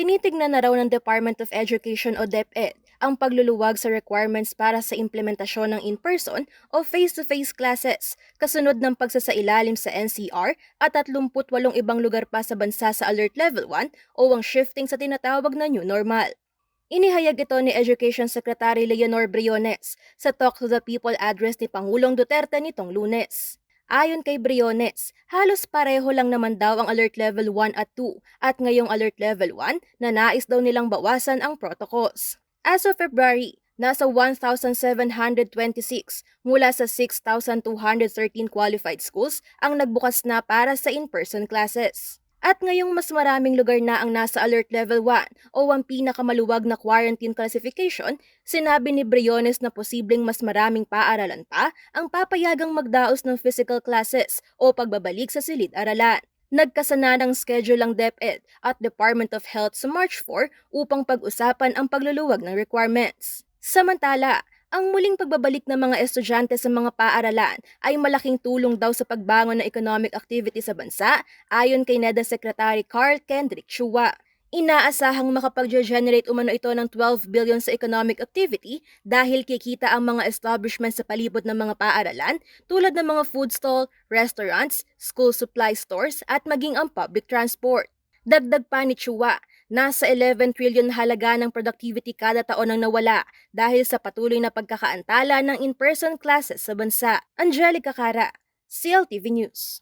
Tinitignan na raw ng Department of Education o DepEd ang pagluluwag sa requirements para sa implementasyon ng in-person o face-to-face classes, kasunod ng pagsasailalim sa NCR at 38 ibang lugar pa sa bansa sa Alert Level 1 o ang shifting sa tinatawag na New Normal. Inihayag ito ni Education Secretary Leonor Briones sa Talk to the People address ni Pangulong Duterte nitong Lunes. Ayon kay Briones, halos pareho lang naman daw ang Alert Level 1 at 2 at ngayong Alert Level 1 na nais daw nilang bawasan ang protocols. As of February, nasa 1,726 mula sa 6,213 qualified schools ang nagbukas na para sa in-person classes. At ngayong mas maraming lugar na ang nasa Alert Level 1 o ang pinakamaluwag na quarantine classification, sinabi ni Briones na posibleng mas maraming paaralan pa ang papayagang magdaos ng physical classes o pagbabalik sa silid-aralan. Nagkasana ng schedule ang DepEd at Department of Health sa March 4 upang pag-usapan ang pagluluwag ng requirements. Samantala, ang muling pagbabalik ng mga estudyante sa mga paaralan ay malaking tulong daw sa pagbangon ng economic activity sa bansa, ayon kay NEDA Secretary Carl Kendrick Chua. Inaasahang makapag-generate umano ito ng 12 billion sa economic activity dahil kikita ang mga establishment sa palibot ng mga paaralan tulad ng mga food stall, restaurants, school supply stores at maging ang public transport. Dagdag pa ni Chua, nasa 11 trillion halaga ng productivity kada taon ang nawala dahil sa patuloy na pagkakaantala ng in-person classes sa bansa. Angelica Cara, CLTV News.